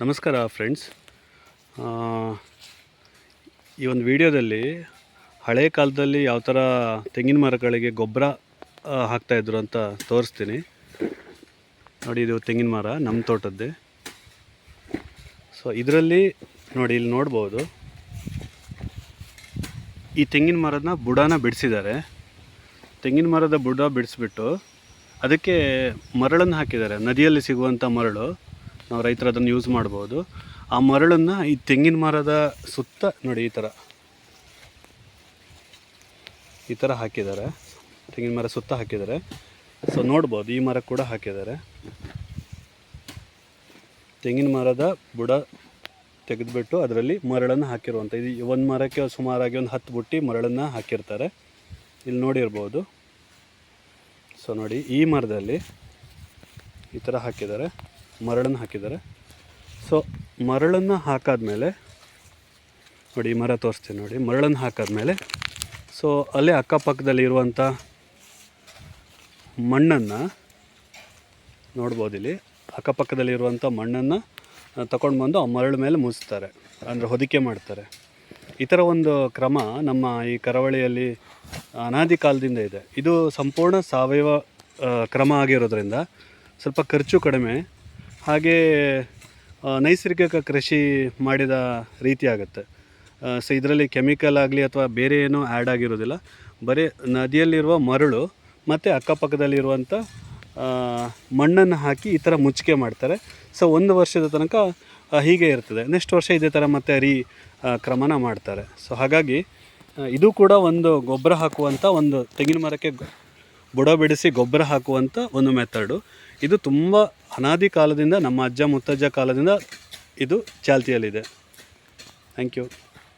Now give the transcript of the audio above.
ನಮಸ್ಕಾರ ಫ್ರೆಂಡ್ಸ್. ಈ ಒಂದು ವಿಡಿಯೋದಲ್ಲಿ ಹಳೆ ಕಾಲದಲ್ಲಿ ಯಾವ ಥರ ತೆಂಗಿನ ಮರಗಳಿಗೆ ಗೊಬ್ಬರ ಹಾಕ್ತಾಯಿದ್ರು ಅಂತ ತೋರಿಸ್ತೀನಿ. ನೋಡಿ, ಇದು ತೆಂಗಿನ ಮರ ನಮ್ಮ ತೋಟದ್ದೇ. ಸೊ ಇದರಲ್ಲಿ ನೋಡಿ, ಇಲ್ಲಿ ನೋಡ್ಬೋದು, ಈ ತೆಂಗಿನ ಮರದ ಬುಡನ ಬಿಡಿಸಿದ್ದಾರೆ. ತೆಂಗಿನ ಮರದ ಬುಡ ಬಿಡಿಸ್ಬಿಟ್ಟು ಅದಕ್ಕೆ ಮರಳನ್ನು ಹಾಕಿದ್ದಾರೆ. ನದಿಯಲ್ಲಿ ಸಿಗುವಂಥ ಮರಳು, ನಾವು ರೈತರು ಅದನ್ನು ಯೂಸ್ ಮಾಡ್ಬೋದು. ಆ ಮರಳನ್ನು ಈ ತೆಂಗಿನ ಮರದ ಸುತ್ತ ನೋಡಿ ಈ ಥರ ಹಾಕಿದ್ದಾರೆ. ತೆಂಗಿನ ಮರ ಸುತ್ತ ಹಾಕಿದ್ದಾರೆ. ಸೊ ನೋಡ್ಬೋದು, ಈ ಮರ ಕೂಡ ಹಾಕಿದ್ದಾರೆ. ತೆಂಗಿನ ಮರದ ಬುಡ ತೆಗೆದುಬಿಟ್ಟು ಅದರಲ್ಲಿ ಮರಳನ್ನು ಹಾಕಿರುವಂಥ, ಇದು ಒಂದು ಮರಕ್ಕೆ ಸುಮಾರಾಗಿ ಒಂದು 10 ಬುಟ್ಟಿ ಮರಳನ್ನು ಹಾಕಿರ್ತಾರೆ. ಇಲ್ಲಿ ನೋಡಿರ್ಬೋದು. ಸೊ ನೋಡಿ, ಈ ಮರದಲ್ಲಿ ಈ ಥರ ಹಾಕಿದ್ದಾರೆ, ಮರಳನ್ನು ಹಾಕಿದ್ದಾರೆ. ಸೊ ಮರಳನ್ನು ಹಾಕಾದ್ಮೇಲೆ ನೋಡಿ, ಈ ಮರ ತೋರಿಸ್ತೀನಿ ನೋಡಿ. ಮರಳನ್ನು ಹಾಕಾದ್ಮೇಲೆ ಸೊ ಅಲ್ಲೇ ಅಕ್ಕಪಕ್ಕದಲ್ಲಿ ಇರುವಂಥ ಮಣ್ಣನ್ನು ನೋಡ್ಬೋದು. ಇಲ್ಲಿ ಅಕ್ಕಪಕ್ಕದಲ್ಲಿರುವಂಥ ಮಣ್ಣನ್ನು ತಗೊಂಡು ಬಂದು ಆ ಮರಳ ಮೇಲೆ ಮುಚ್ತಾರೆ, ಅಂದರೆ ಹೊದಿಕೆ ಮಾಡ್ತಾರೆ. ಈ ಥರ ಒಂದು ಕ್ರಮ ನಮ್ಮ ಈ ಕರಾವಳಿಯಲ್ಲಿ ಅನಾದಿ ಕಾಲದಿಂದ ಇದೆ. ಇದು ಸಂಪೂರ್ಣ ಸಾವಯವ ಕ್ರಮ ಆಗಿರೋದ್ರಿಂದ ಸ್ವಲ್ಪ ಖರ್ಚು ಕಡಿಮೆ, ಹಾಗೇ ನೈಸರ್ಗಿಕ ಕೃಷಿ ಮಾಡಿದ ರೀತಿ ಆಗುತ್ತೆ. ಸೊ ಇದರಲ್ಲಿ ಕೆಮಿಕಲ್ ಆಗಲಿ ಅಥವಾ ಬೇರೆ ಏನೂ ಆ್ಯಡ್ ಆಗಿರೋದಿಲ್ಲ. ಬರೀ ನದಿಯಲ್ಲಿರುವ ಮರಳು ಮತ್ತು ಅಕ್ಕಪಕ್ಕದಲ್ಲಿರುವಂಥ ಮಣ್ಣನ್ನು ಹಾಕಿ ಈ ಥರ ಮುಚ್ಚಿಗೆ ಮಾಡ್ತಾರೆ. ಸೊ 1 ವರ್ಷದ ತನಕ ಹೀಗೆ ಇರ್ತದೆ. ನೆಕ್ಸ್ಟ್ ವರ್ಷ ಇದೇ ಥರ ಮತ್ತೆ ಕ್ರಮನ ಮಾಡ್ತಾರೆ. ಸೊ ಹಾಗಾಗಿ ಇದು ಕೂಡ ಒಂದು ಗೊಬ್ಬರ ಹಾಕುವಂಥ, ಒಂದು ತೆಂಗಿನ ಮರಕ್ಕೆ ಬುಡ ಬಿಡಿಸಿ ಗೊಬ್ಬರ ಹಾಕುವಂಥ ಒಂದು ಮೆಥಡು. ಇದು ತುಂಬ ಅನಾದಿ ಕಾಲದಿಂದ, ನಮ್ಮ ಅಜ್ಜ ಮುತ್ತಜ್ಜ ಕಾಲದಿಂದ ಇದು ಚಾಲ್ತಿಯಲ್ಲಿದೆ. Thank you.